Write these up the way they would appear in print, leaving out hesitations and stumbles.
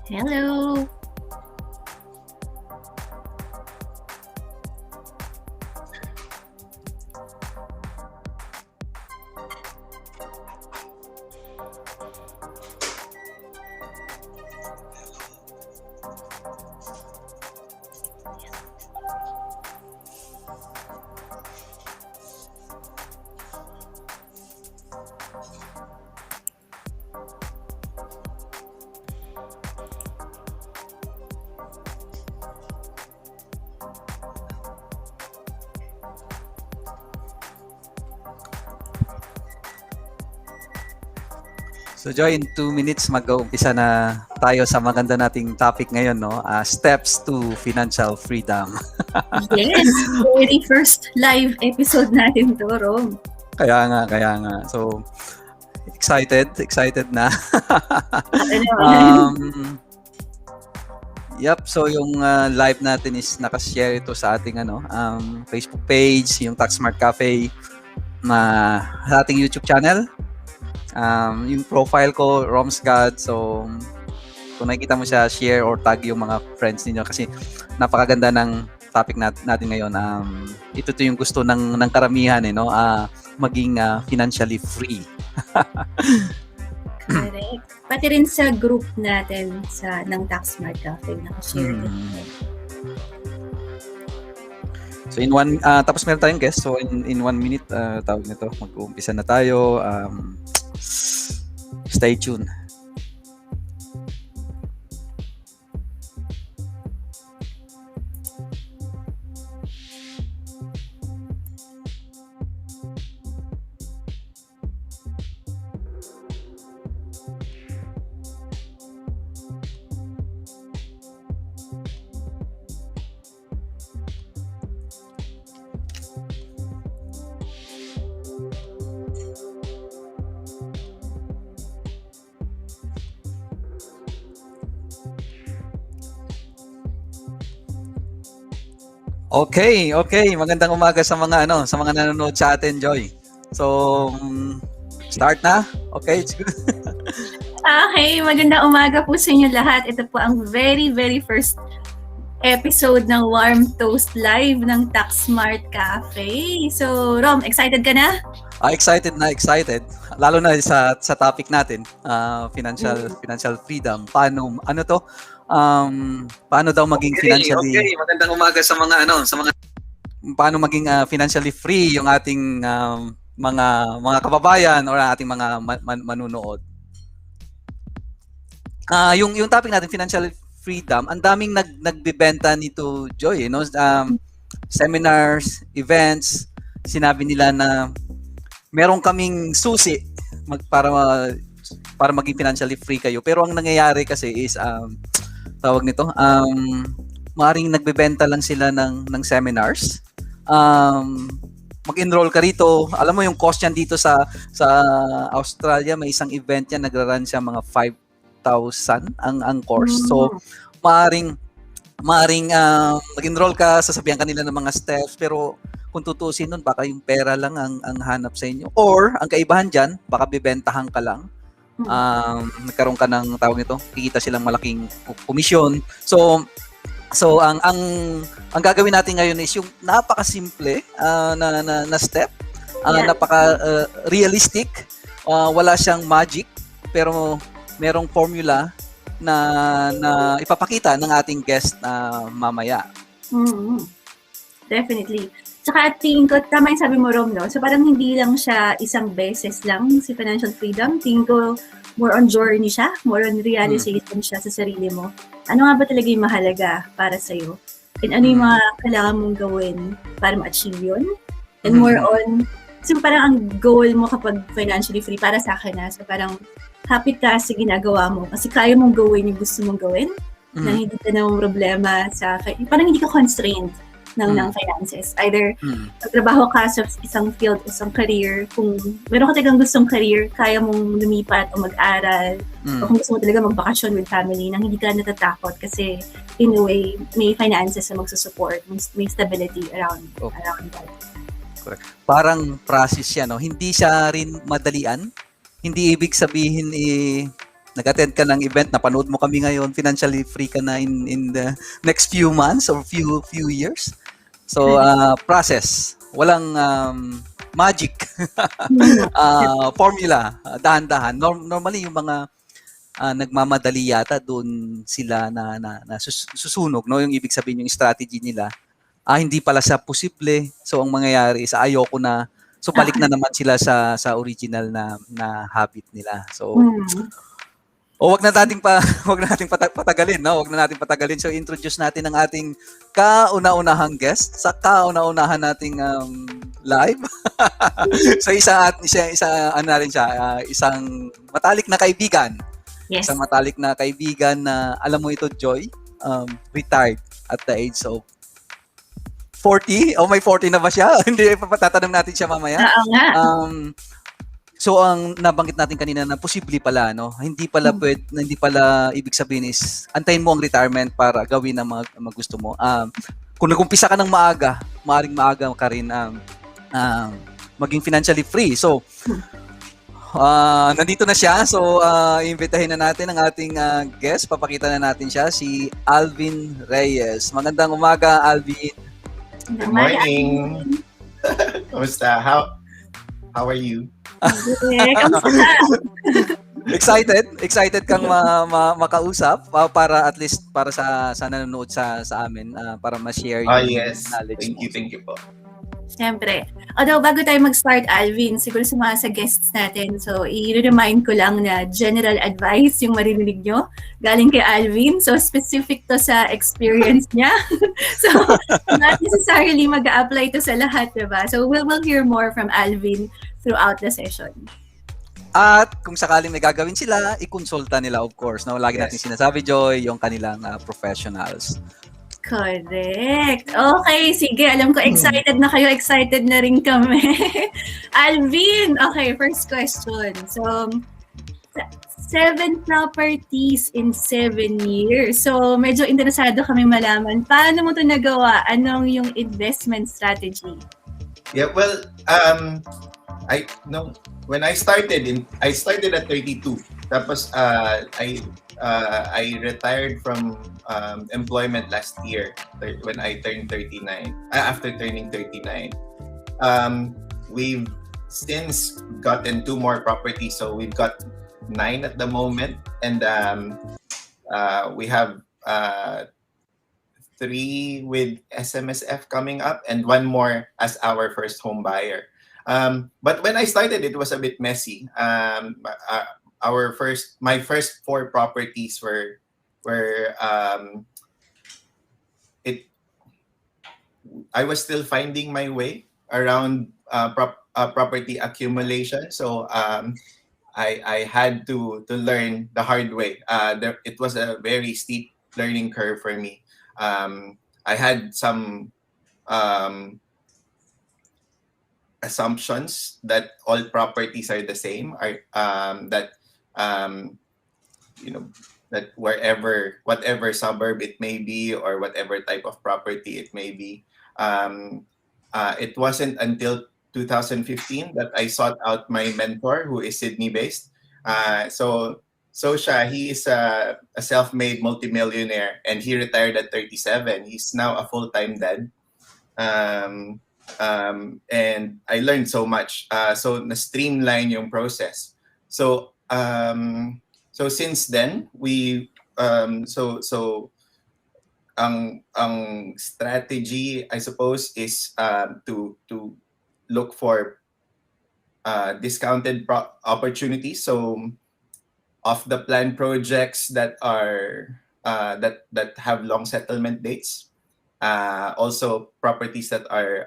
Hello! So Joy, in 2 minutes mag-uumpisa na tayo sa maganda nating topic ngayon, no? Steps to financial freedom. Yes! Very first live episode natin to, Rom. Kaya nga. So, excited na. So yung live natin is nakashare ito sa ating Facebook page, yung Taxmart Cafe, sa ating YouTube channel. Yung profile ko, Rom's God. So, kung nakikita mo siya, share or tag yung mga friends ninyo kasi napakaganda ng topic natin ngayon. Ito yung gusto ng karamihan, no? Maging financially free. Correct. Pati rin sa group natin ng Taxmart Cafe, nakashare din. So tapos meron tayong guest. So in 1 minute, tawag nito, mag-uumpisa na tayo. Stay tuned. Okay. Magandang umaga sa mga nanonood sa atin, Joy. So, start na. Okay, it's good. Okay, magandang umaga po sa inyo lahat. Ito po ang very, very first episode ng Warm Toast Live ng Taxmart Cafe. So, Rom, excited ka na? Excited. Lalo na sa topic natin, financial freedom. Paano daw maging financially Magandang umaga sa mga paano maging financially free yung ating mga kababayan or ating mga manunood. Yung topic natin, financial freedom, ang daming nagbebenta nito, Joy, no? Seminars, events, sinabi nila na meron kaming susi para maging financially free kayo. Pero ang nangyayari kasi is tawag nito, maaaring nagbebenta lang sila ng seminars. Mag-enroll ka rito. Alam mo yung cost yan dito sa Australia, may isang event yan, nagra-run siya mga 5,000 ang course. So maaaring mag-enroll ka, sasabihan kanila ng mga steps, pero kung tutusin nun, baka yung pera lang ang hanap sa inyo. Or, ang kaibahan dyan, baka bibentahan ka lang. Nagkaroon ka ng tawag nito, kikita silang malaking komisyon. So ang gagawin natin ngayon is yung napakasimple na step, napaka realistic, wala siyang magic, pero merong formula na ipapakita ng ating guest mamaya. Definitely. Tsaka tingin ko, tama yung sabi mo, Rom, no? So parang hindi lang siya isang beses lang si financial freedom. Tingin ko more on journey siya, more on realization siya sa sarili mo. Ano nga ba talaga yung mahalaga para sa'yo? And ano yung mga kailangan mong gawin para ma-achieve yun? And more on, so parang ang goal mo kapag financially free, para sa akin na, so parang happy ka sa ginagawa mo kasi kaya mong gawin yung gusto mong gawin, na hindi ka na problema sa, parang hindi ka constrained ng finances. Either magtrabaho ka sa isang field, isang career, kung meron ka talagang gustong career, kaya mong lumipat o mag-aral, o kung gusto mo talaga magbakasyon with family, nang hindi ka natatakot kasi in a way, may finances na magsusupport, may stability around that. Correct. Parang process yan, no? Hindi siya rin madalian. Hindi ibig sabihin nag-attend ka ng event, napanood mo kami ngayon, financially free ka na in the next few months or few years. So, process. Walang magic. Formula. Dahan-dahan. Normally, yung mga nagmamadali yata doon sila na susunog, no? Yung ibig sabihin yung strategy nila, hindi pala sa posible. So, ang mangyayari is ayoko na. So, balik na naman sila sa original na habit nila. So, wag na nating patagalin, no? Wag na nating patagalin. So introduce natin ang ating kauna-unahang guest sa kauna-unahan nating live. So isa ano na rin siya, isang matalik na kaibigan. Yes. Isang matalik na kaibigan na alam mo ito, Joy, retired at the age of 40. May 40 na ba siya? Hindi, tatanong natin siya mamaya. Oo nga. So ang nabanggit natin kanina na posible pala, no? Hindi pala ibig sabihin is antayin mo ang retirement para gawin ang mga gusto mo. Kung nag-umpisa ka ng maaga, maaring maaga ka rin maging financially free. So nandito na siya. So iimbitahin na natin ang ating guest. Papakita na natin siya, si Alvin Reyes. Magandang umaga, Alvin. Good morning. Kamusta? How are you? Excited kang makausap para at least para sa nanonood sa amin para ma-share yung knowledge. Thank you po. Siyempre. Although, bago tayo mag-start, Alvin, siguro sa mga sa guests natin, so i-remind ko lang na general advice yung maririnig nyo galing kay Alvin. So, specific to sa experience niya. So, not necessarily mag-a-apply to sa lahat, diba? So, we'll hear more from Alvin throughout the session. At kung sakaling may gagawin sila, i-consulta nila, of course. No? Lagi natin sinasabi, Joy, yung kanilang professionals. Correct. Okay, sige. Alam ko, excited na kayo. Excited na rin kami. Alvin, okay, first question. So, 7 properties in 7 years. So, medyo interesado kami malaman. Paano mo ito nagawa? Anong yung investment strategy? Yeah, well, when I started at 32. Tapos I retired from employment last year when I turned 39. After turning 39, we've since gotten 2 more properties, so we've got 9 at the moment, and we have 3 with SMSF coming up, and 1 more as our first home buyer. But when I started, it was a bit messy. My first 4 properties were I was still finding my way around property accumulation. So I had to learn the hard way. It was a very steep learning curve for me. I had some assumptions that all properties are the same, that whatever suburb it may be or whatever type of property it may be. It wasn't until 2015 that I sought out my mentor, who is Sydney-based. So he is a self-made multimillionaire, and he retired at 37. He's now a full-time dad. And I learned so much. So na-streamline yung process. So since then, ang strategy, I suppose, is to look for discounted opportunities. So of the planned projects that are that have long settlement dates, also properties that are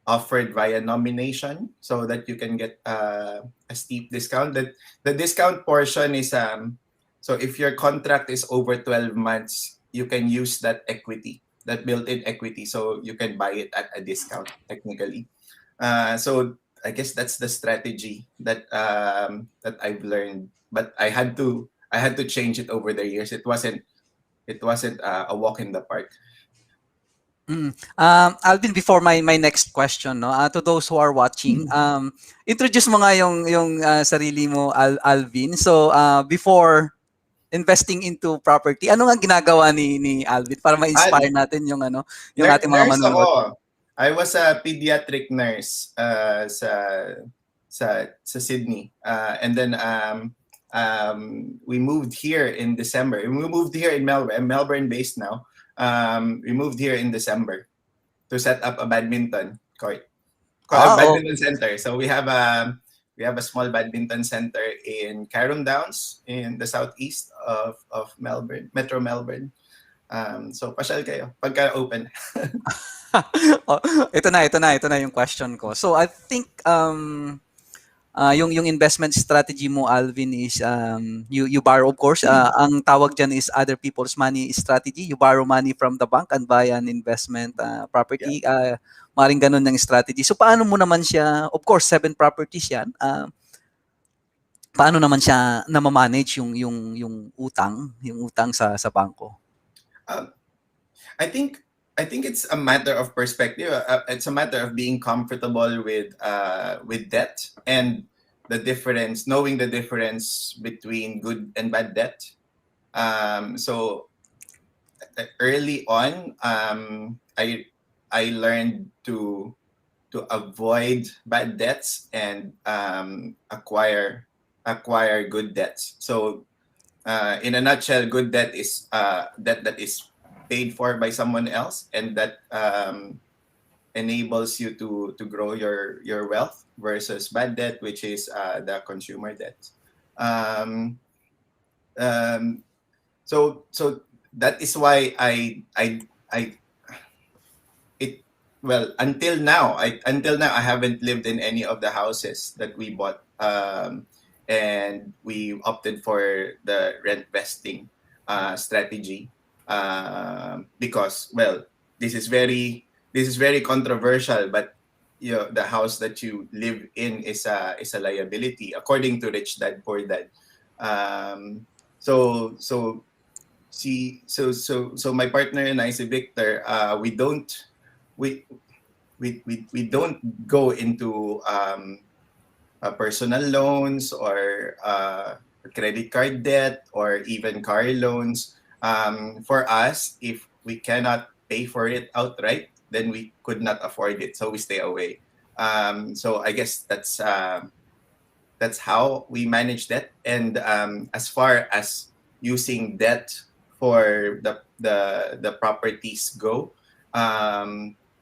offered via nomination, so that you can get a steep discount. The discount portion is so if your contract is over 12 months, you can use that equity, that built-in equity, so you can buy it at a discount technically. So I guess that's the strategy that I've learned, but I had to change it over the years. It wasn't a walk in the park. Alvin, before my next question, no, to those who are watching, introduce mo nga yung sarili mo, Alvin. So, before investing into property, ano nga ginagawa ni Alvin para Ah, ma-inspire natin yung ating mga nurse manonood? ako. I was a pediatric nurse sa Sydney. And then we moved here in December. We moved here in Melbourne. I'm Melbourne based now. We moved here in December to set up a badminton court, a Oh, badminton center. So we have a small badminton center in Carrum Downs in the southeast of Melbourne, Metro Melbourne. So pasyal kayo pagka open. oh, ito na yung question ko. So, I think yung investment strategy mo, Alvin, is you borrow, of course, ang tawag dyan is other people's money strategy. You borrow money from the bank and buy an investment Yeah. property. Maring ganun ng strategy. So paano mo naman siya, of course, 7 properties yan. Paano naman siya na-manage yung utang sa bangko? Um, I think it's a matter of perspective. It's a matter of being comfortable with debt and the difference, knowing the difference between good and bad debt. So early on, I learned to avoid bad debts and acquire good debts. So in a nutshell, good debt is debt that is paid for by someone else, and that enables you to grow your wealth, versus bad debt, which is the consumer debt. Um, um, so that is why I it well until now I haven't lived in any of the houses that we bought, and we opted for the rent vesting strategy, because, well, this is very controversial, but the house that you live in is a liability, according to Rich Dad Poor Dad. So my partner and I, si Victor, we don't go into personal loans or credit card debt or even car loans. For us, if we cannot pay for it outright, then we could not afford it, so we stay away. So I guess that's how we manage debt. And as far as using debt for the properties go,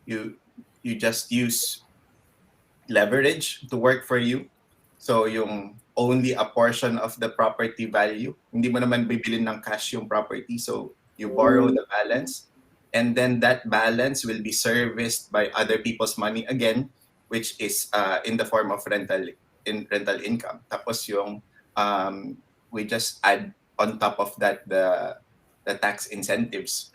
you just use leverage to work for you. So yung only a portion of the property value, hindi mo naman bibilin ng cash yung property, so you borrow the balance, and then that balance will be serviced by other people's money again, which is in the form of rental income. Tapos yung we just add on top of that the tax incentives.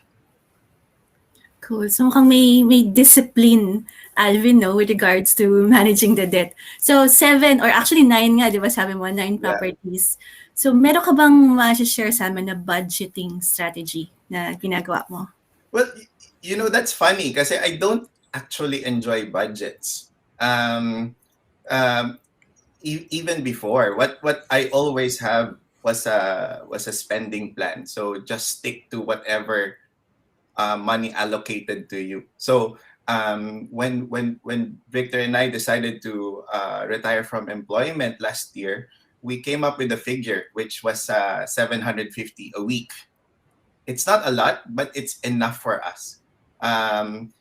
Cool. So mukhang may discipline, Alvin, no, with regards to managing the debt. So 7 or actually 9 nga, di ba sabi mo, 9 Yeah. properties. So meron ka bang ma-share sa amin na budgeting strategy na ginagawa mo? Well, that's funny kasi I don't actually enjoy budgets. Even before, what I always have was a spending plan. So just stick to whatever money allocated to you. So when Victor and I decided to retire from employment last year, we came up with a figure which was 750 a week. It's not a lot, but it's enough for us.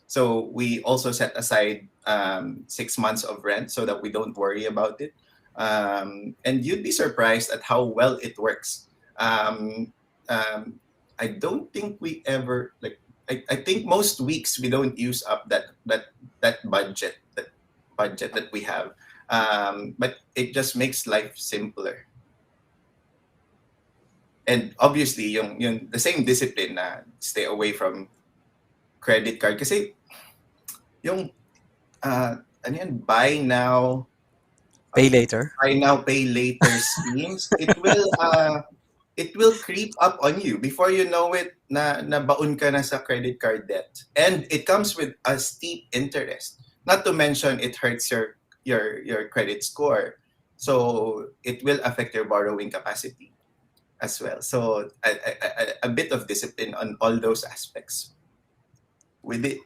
So we also set aside 6 months of rent so that we don't worry about it. And you'd be surprised at how well it works. I don't think we ever I think most weeks we don't use up that budget that we have, but it just makes life simpler. And obviously yung the same discipline na stay away from credit card, kasi yung ano yan, buy now Pay later. pay later schemes, it it will creep up on you. Before you know it, nabaon ka na sa credit card debt. And it comes with a steep interest. Not to mention, it hurts your credit score. So it will affect your borrowing capacity as well. So a bit of discipline on all those aspects. With it,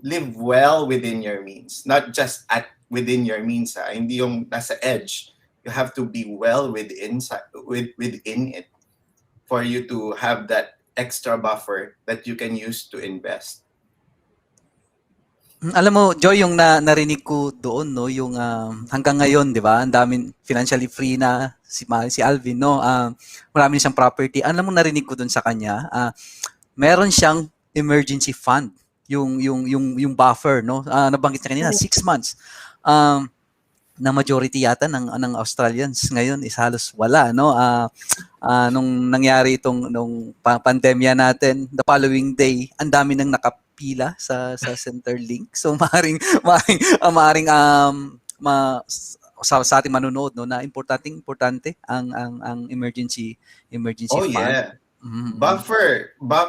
live well within your means, not just within your means. Hindi yung nasa edge. You have to be well within it for you to have that extra buffer that you can use to invest. Alam mo, Joy, yung narinig ko doon, no, yung hanggang ngayon, 'di ba? Ang daming financially free na si Alvin, no. Marami siyang property. Alam mo, narinig ko doon sa kanya, meron siyang emergency fund, yung buffer, no. Nabanggit niya kanina 6 months. Na majority yata ng Australians ngayon is halos wala, no. Nung nangyari nung pandemya natin, the following day, ang dami nang nakapila sa Centerlink. So maaring sa ating manonood, no, na importante ang emergency Oh fund. yeah. Mm-hmm.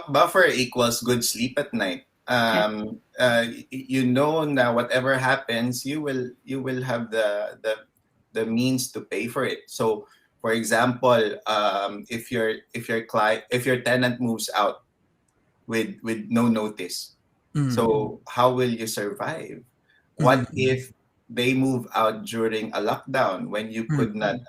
Buffer equals good sleep at night. You know na whatever happens, you will have the means to pay for it. So for example, if your tenant moves out with no notice, so how will you survive? What if they move out during a lockdown when you could not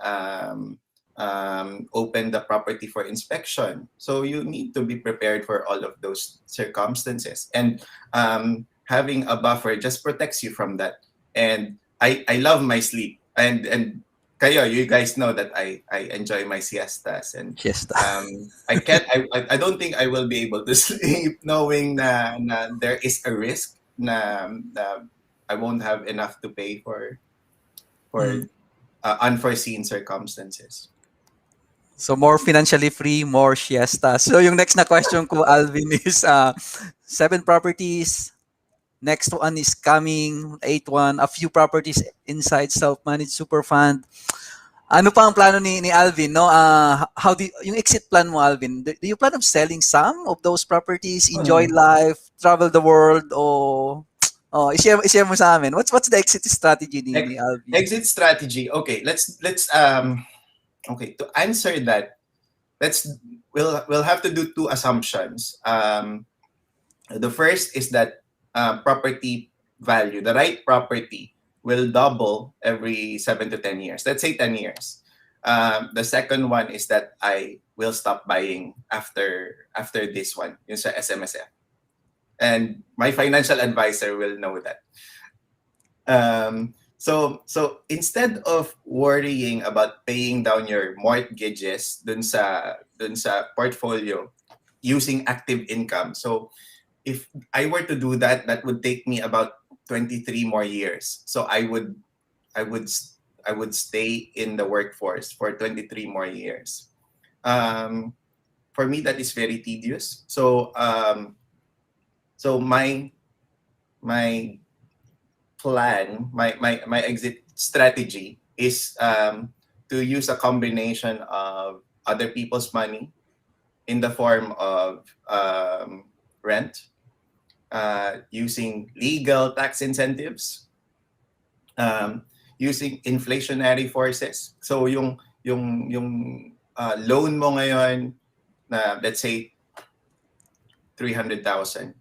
open the property for inspection? So you need to be prepared for all of those circumstances, and having a buffer just protects you from that. And I love my sleep, and kayo, you guys know that I enjoy my siestas, and I don't think I will be able to sleep knowing na there is a risk na I won't have enough to pay for unforeseen circumstances. So more financially free, more siesta. So yung next na question ko, Alvin, is 7 properties. Next one is coming, 8th one, a few properties inside self-managed super fund. Ano pa ang plano ni Alvin, no? Yung exit plan mo, Alvin? Do you plan of selling some of those properties, enjoy life, travel the world, or i-share mo sa amin? What's the exit strategy ni Alvin? Exit strategy. Okay, let's okay, to answer that, we'll have to do 2 assumptions. The first is that property value, the right property, will double every 7 to 10 years. Let's say 10 years. The second one is that I will stop buying after this one, yung sa SMSF. And my financial advisor will know that. So instead of worrying about paying down your mortgages dun sa portfolio using active income. So if I were to do that, that would take me about 23 more years. So I would stay in the workforce for 23 more years. For me, that is very tedious. So my plan, my exit strategy is to use a combination of other people's money in the form of rent, using legal tax incentives, using inflationary forces. So yung loan mo ngayon na, let's say 300,000,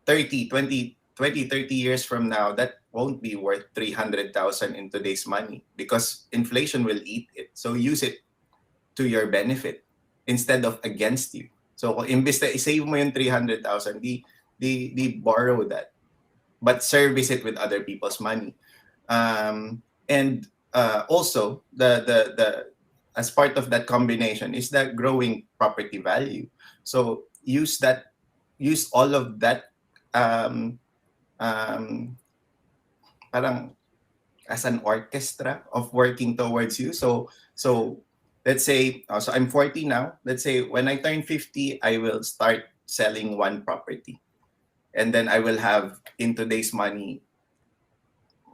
30 years from now, that won't be worth 300,000 in today's money because inflation will eat it. So use it to your benefit instead of against you. So kung imbes na isave mo yung 300,000, di borrow that, but service it with other people's money. And also the as part of that combination is that growing property value. So use all of that parang as an orchestra of working towards you. So let's say, so I'm 40 now. Let's say when I turn 50, I will start selling one property. And then I will have, in today's money,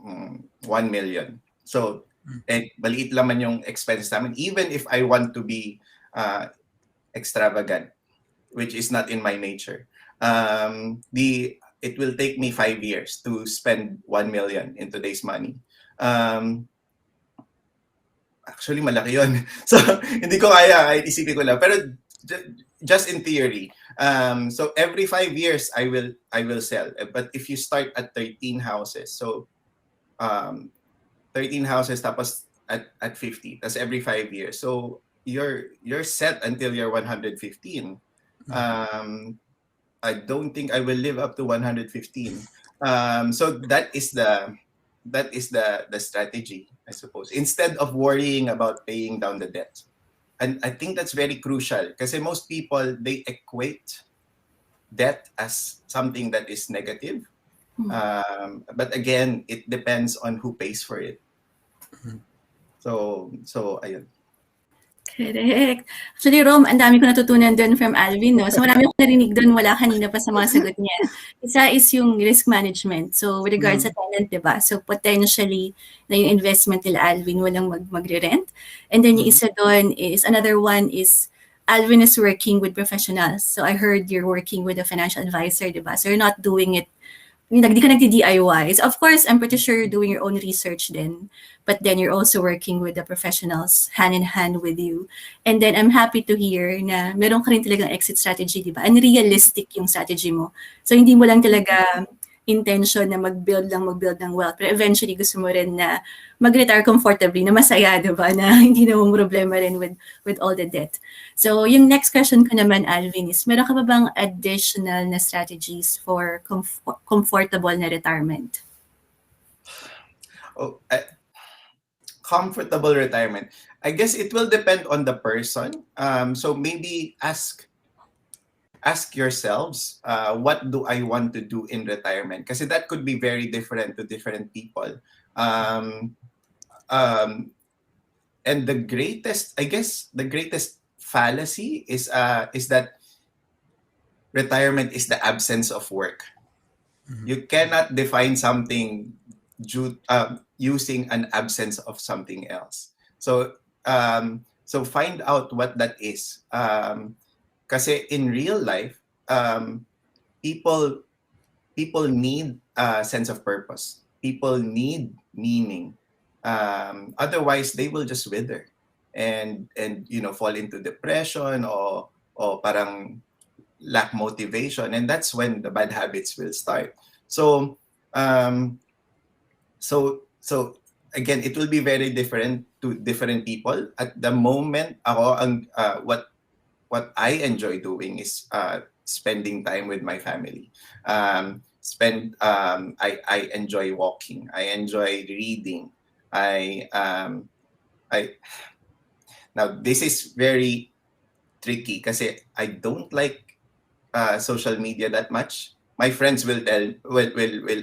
1 million. So maliit lang man yung expenses namin. Even if I want to be extravagant, which is not in my nature, it will take me 5 years to spend 1 million in today's money. Actually, malaki yun. So, hindi ko kaya, kahit isipin ko lang. Pero just in theory, so every 5 years, I will sell. But if you start at 13 houses, so 13 houses tapos at 50, that's every 5 years. So you're set until you're 115. I don't think I will live up to 115. So that is the strategy, I suppose. Instead of worrying about paying down the debt. And I think that's very crucial because most people, they equate debt as something that is negative. But again, it depends on who pays for it. So ayun. Correct. Actually, Rom, ang dami ko natutunan doon from Alvin, no? So, marami akong narinig doon, wala kanina pa sa mga sagot niya. Isa is yung risk management. So, with regards sa tenant, diba? So, potentially, na yung investment nila Alvin, walang magre-rent. And then, yung isa doon is, another one is, Alvin is working with professionals. So, I heard you're working with a financial advisor, diba? So, you're not doing it hindi ka nagdi-DIY. So of course, I'm pretty sure you're doing your own research then. But then you're also working with the professionals hand in hand with you. And then I'm happy to hear na meron ka rin talagang exit strategy, di ba? Unrealistic yung strategy mo. So hindi mo lang talaga intention na mag-build ng wealth. Pero eventually gusto mo rin na mag-retire comfortably, na masaya, di ba? Na hindi na mong problema rin with all the debt. So yung next question ko naman, Alvin, is meron ka ba bang additional na strategies for comfortable na retirement? Comfortable retirement. I guess it will depend on the person. So maybe ask yourselves, what do I want to do in retirement? Kasi that could be very different to different people. And the greatest fallacy is that retirement is the absence of work. You cannot define something using an absence of something else. So find out what that is. Kasi in real life, people need a sense of purpose. People need meaning. Otherwise, they will just wither and fall into depression or parang lack motivation, and that's when the bad habits will start. So again, it will be very different to different people. At the moment, what I enjoy doing is spending time with my family. I enjoy walking. I enjoy reading. Now this is very tricky kasi I don't like social media that much. My friends will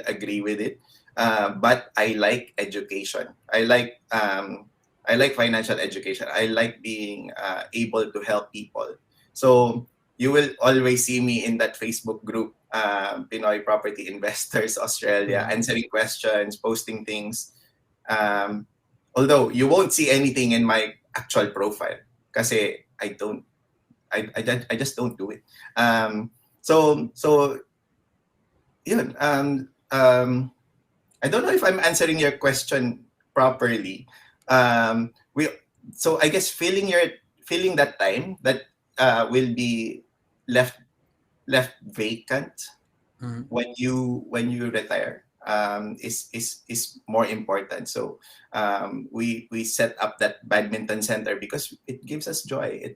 agree with it. But I like education. I like financial education. I like being able to help people. So you will always see me in that Facebook group, Pinoy Property Investors Australia, answering questions, posting things. Although you won't see anything in my actual profile kasi I just don't do it. So yun. I don't know if I'm answering your question properly. So I guess filling that time that will be left vacant when you retire is more important. So we set up that badminton center because it gives us joy.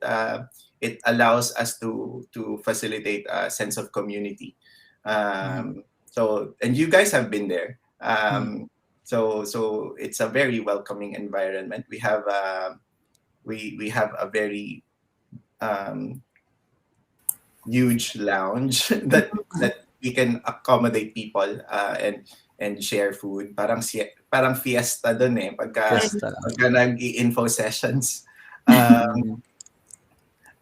It allows us to facilitate a sense of community. So, and you guys have been there. So it's a very welcoming environment. We have a very huge lounge that we can accommodate people and share food. Parang fiesta dun eh pagka nag-i-info sessions.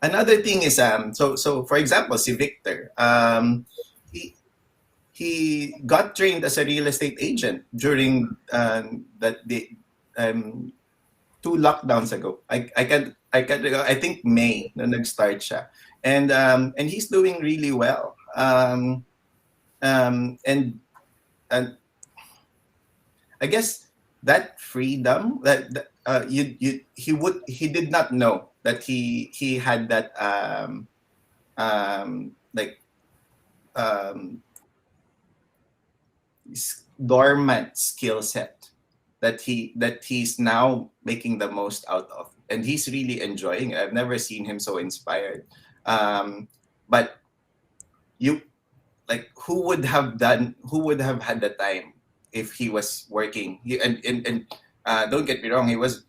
Another thing is so for example, si Victor, he got trained as a real estate agent during 2 lockdowns ago. I think May na nag-start siya. And he's doing really well. And I guess that freedom he did not know that he had that like dormant skill set that he's now making the most out of, and he's really enjoying it. I've never seen him so inspired. But you like who would have had the time if he was working and don't get me wrong, he was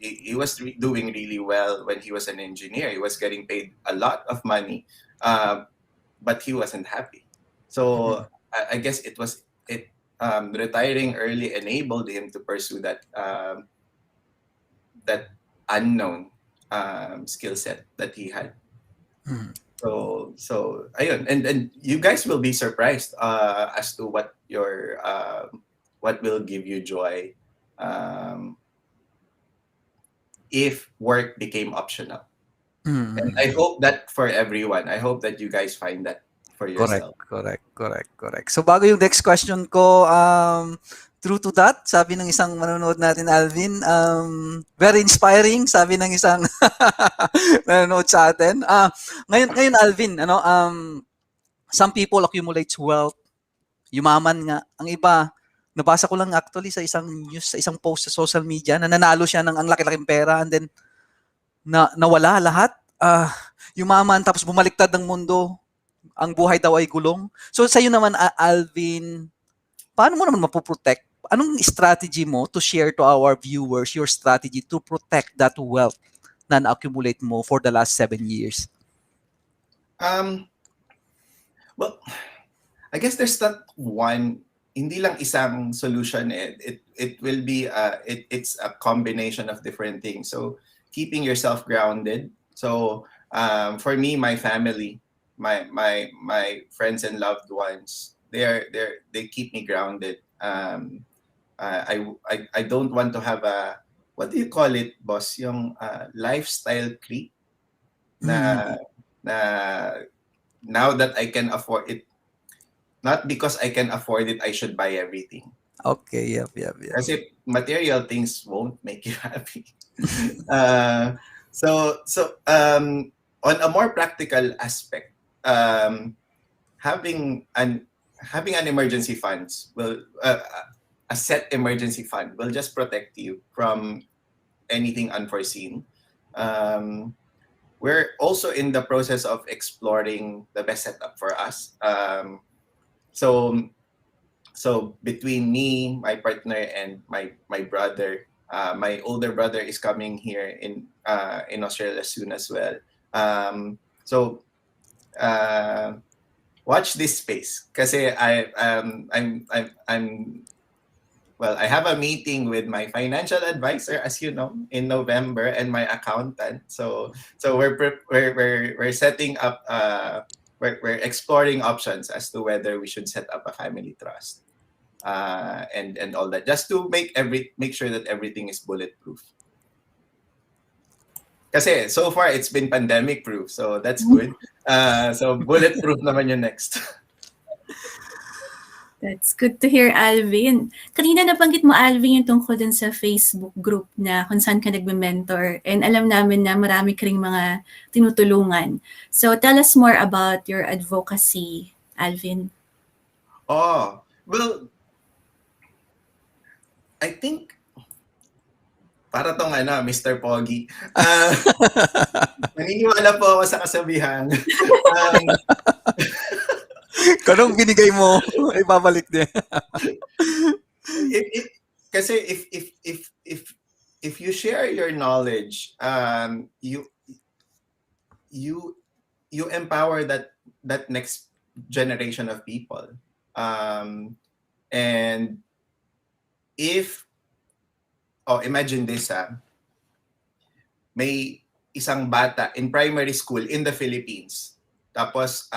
doing really well when he was an engineer. He was getting paid a lot of money, but he wasn't happy. So I guess retiring early enabled him to pursue that unknown skill set that he had. So ayun, and you guys will be surprised as to what will give you joy if work became optional. And I hope that for everyone. I hope that you guys find that for yourself. Correct. So bago yung next question ko, true to that, sabi ng isang manonood natin, Alvin, very inspiring, sabi ng isang manonood sa atin. Ngayon Alvin, some people accumulate wealth, yumaman nga. Ang iba, nabasa ko lang actually sa isang news, sa isang post sa social media, na nanalo siya ng ang laki-laking pera and then nawala lahat. Yumaman tapos bumaliktad ng mundo. Ang buhay daw ay gulong. So sa'yo naman, Alvin, paano mo naman mapoprotect? Anong strategy mo to share to our viewers your strategy to protect that wealth na na-accumulate mo for the last 7 years? Well, I guess there's not one, hindi lang isang solution. It will be it's a combination of different things. So keeping yourself grounded. So for me, my family, my friends and loved ones, they keep me grounded. I don't want to have a, what do you call it, boss? Yung lifestyle creep na now that I can afford it, not because I can afford it, I should buy everything. Okay, yep. Kasi material things won't make you happy. So on a more practical aspect, having an emergency funds will a set emergency fund will just protect you from anything unforeseen. We're also in the process of exploring the best setup for us. So between me, my partner, and my brother, my older brother is coming here in Australia soon as well. So watch this space, kasi I have a meeting with my financial advisor, as you know, in November, and my accountant. So we're setting up. We're exploring options as to whether we should set up a family trust, and all that, just to make sure that everything is bulletproof. Kasi so far it's been pandemic proof, so that's good. So bulletproof naman yung next. That's good to hear, Alvin. Kanina nabanggit mo, Alvin, yung tungkol dun sa Facebook group na kung saan ka nagme-mentor. And alam namin na marami ka ring mga tinutulungan. So tell us more about your advocacy, Alvin. Oh, well, I think para tong Mr. Pogi. Naniniwala po ako sa kasabihan. Kanong binigay mo, ibabalik din. Kasi if you share your knowledge, you empower that next generation of people. And if imagine this, may isang bata in primary school in the Philippines. Tapos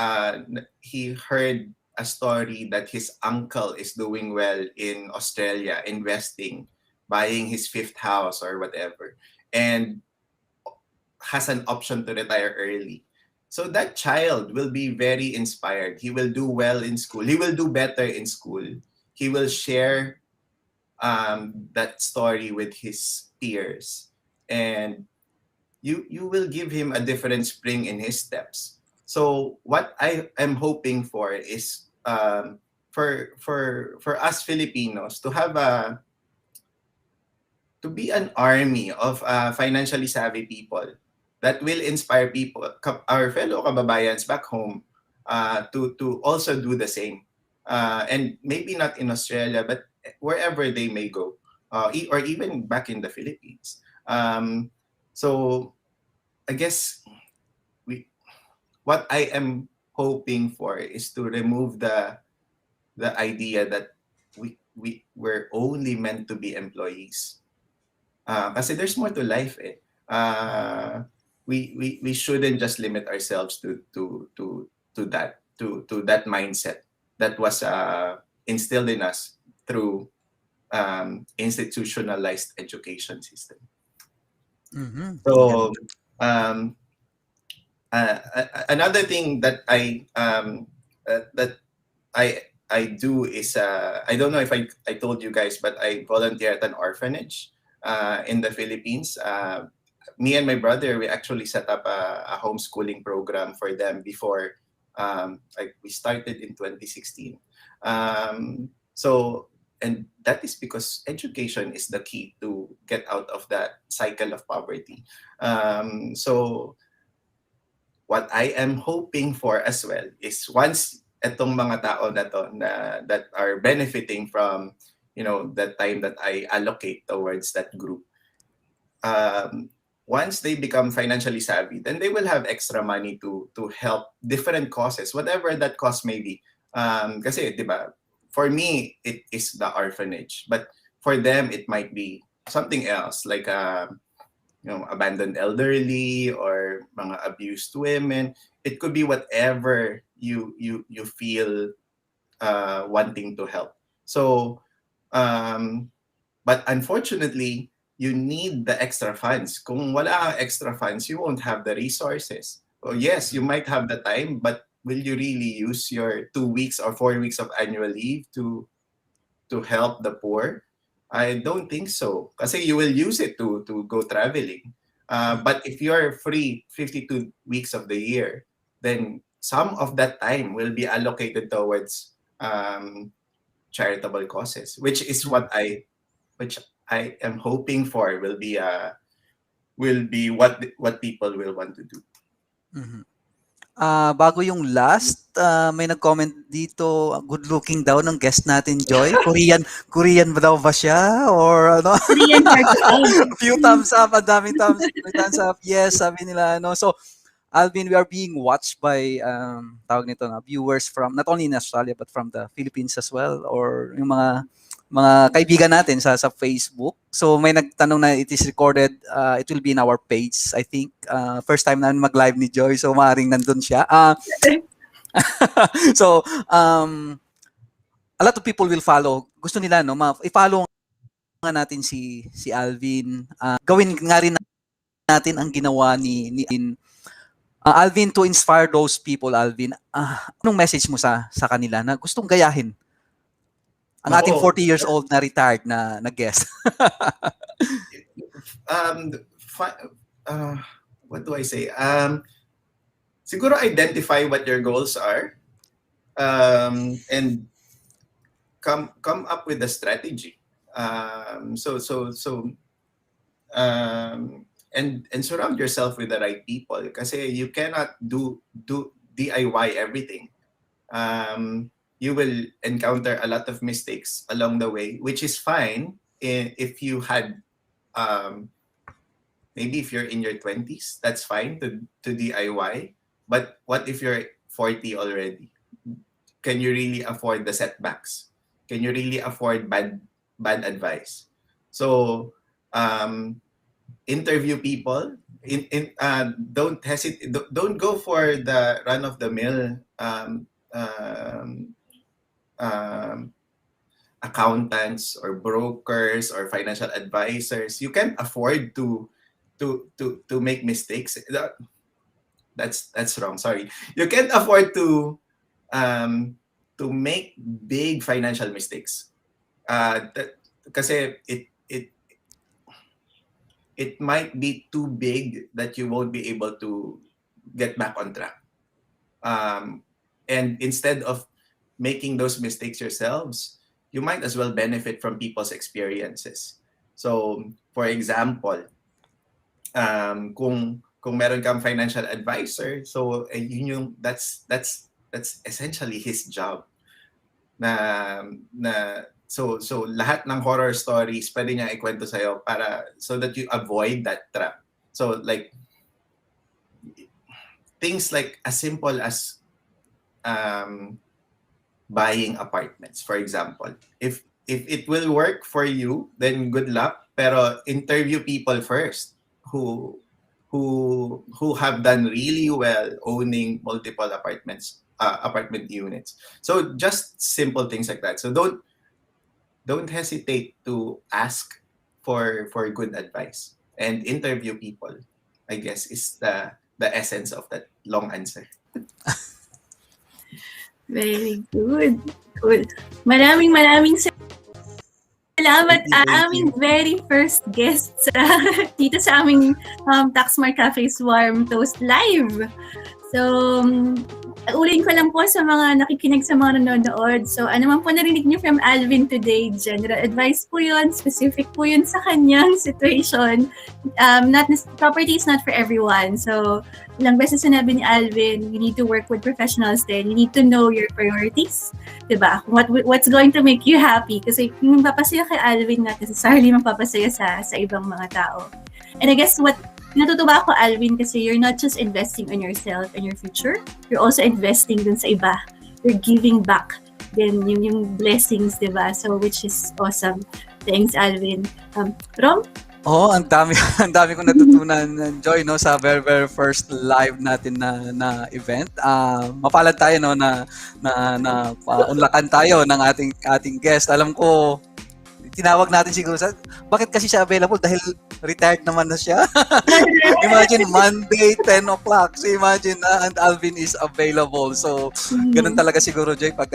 he heard a story that his uncle is doing well in Australia, investing. buying his fifth house or whatever, and has an option to retire early. So that child will be very inspired. He will do well in school. He will do better in school. He will share that story with his peers, and you will give him a different spring in his steps. So what I am hoping for is for us Filipinos to have a to be an army of financially savvy people that will inspire people, our fellow kababayans back home, to also do the same. And maybe not in Australia, but wherever they may go, or even back in the Philippines. So I guess what I am hoping for is to remove the idea that we're only meant to be employees. Kasi there's more to life eh. We shouldn't just limit ourselves to that mindset that was instilled in us through institutionalized education system. Mm-hmm. So another thing that I do is I don't know if I told you guys, but I volunteer at an orphanage in the Philippines. Me and my brother, we actually set up a homeschooling program for them before like we started in 2016. So, and that is because education is the key to get out of that cycle of poverty. So what I am hoping for as well is once etong mga tao na to that are benefiting from the time that I allocate towards that group, once they become financially savvy, then they will have extra money to help different causes, whatever that cause may be. Kasi, di ba, for me, it is the orphanage. But for them, it might be something else, like abandoned elderly or mga abused women. It could be whatever you feel wanting to help. So, but unfortunately, you need the extra funds. Kung wala kang extra funds, you won't have the resources. Oh, yes, you might have the time, but will you really use your 2 weeks or 4 weeks of annual leave to help the poor? I don't think so. Kasi you will use it to go traveling. But if you're free 52 weeks of the year, then some of that time will be allocated towards charitable causes, which is what I am hoping for will be what people will want to do. Mm-hmm. Bago yung last, may nag-comment dito, good looking daw ng guest natin, Joy. Korean ba daw ba siya? Or ano? Korean A few thumbs up, ang daming thumbs up. Yes, sabi nila. No? So, Alvin, we are being watched by tawag nito na viewers from not only in Australia but from the Philippines as well, or yung mga kaibigan natin sa Facebook. So may nagtanong na it is recorded, it will be in our page, I think. First time namin mag-live ni Joy, so maaaring nandun siya. So a lot of people will follow. Gusto nila i-follow nga natin si Alvin. Gawin nga rin natin ang ginawa ni Alvin, to inspire those people. Alvin, anong message mo sa kanila na gustong gayahin ang ating 40 years old na retired na guest? What do I say? Siguro identify what your goals are, and come up with a strategy. And surround yourself with the right people, kasi you cannot do DIY everything. You will encounter a lot of mistakes along the way, which is fine if you had maybe if you're in your 20s, that's fine to DIY. But what if you're 40 already? Can you really afford the setbacks? Can you really afford bad advice? So interview people. Don't hesitate. Don't go for the run of the mill accountants or brokers or financial advisors, you can't afford to make mistakes. That's wrong. Sorry, you can't afford to make big financial mistakes. Kasi it might be too big that you won't be able to get back on track. And instead of making those mistakes yourselves, you might as well benefit from people's experiences. So, for example, kung meron kang financial advisor, so yun yung that's essentially his job. So lahat ng horror stories pwede niya ikwento sa'yo para so that you avoid that trap. So like things like as simple as buying apartments, for example. If it will work for you, then good luck. Pero interview people first who have done really well owning multiple apartment units. So just simple things like that. So don't hesitate to ask for good advice and interview people, I guess, is the essence of that long answer. Very good. Cool. Maraming salamat aming very first guest dito sa aming Taxmart Cafe Swarm Toast Live. So, ulitin ko lang po sa mga nakikinig sa mga nanonood. So, ano man po narinig niyo from Alvin today, general advice po yun, specific po yun sa kanyang situation. Property is not for everyone. So, ilang beses sinabi ni Alvin, you need to work with professionals then. You need to know your priorities. Diba? What's going to make you happy? Kasi yung papasaya kay Alvin, not necessarily magpapasaya sa ibang mga tao. And I guess natutuwa ako, Alvin, kasi you're not just investing on yourself and your future, you're also investing dun sa iba. You're giving back din yung blessings, diba? So, which is awesome. Thanks, Alvin. Rom? Oh, ang dami kong natutunan, Joy, no, sa very, very first live natin na event. Mapalad tayo, no, na unlakan tayo ng ating guest. Alam ko, tinawag natin siguro bakit kasi siya available? Dahil retired naman na siya. Imagine Monday 10 o'clock. So imagine and Alvin is available. So ganun talaga siguro, Jay, pag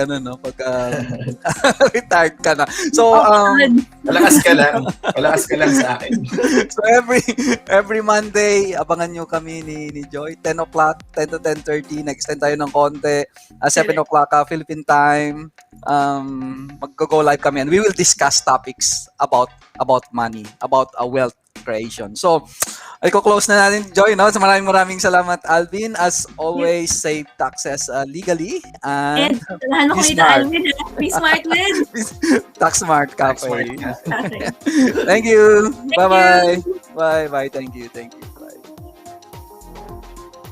retired ka na. So malakas ka lang sa akin. So every Monday abangan nyo kami ni Joy 10 o'clock, 10 to 10:30. Nag-extend tayo ng konti. 7 o'clock Philippine time. Mag-go live kami and we will discuss topics about money, about wealth creation. So, i-close na natin, Joy, no? So, maraming salamat, Alvin. As always, save taxes legally. And salahan mo ko ito, Alvin. Be smart with Taxmart Cafe. Taxmart Cafe. Thank you. Bye-bye. Bye-bye. Thank you.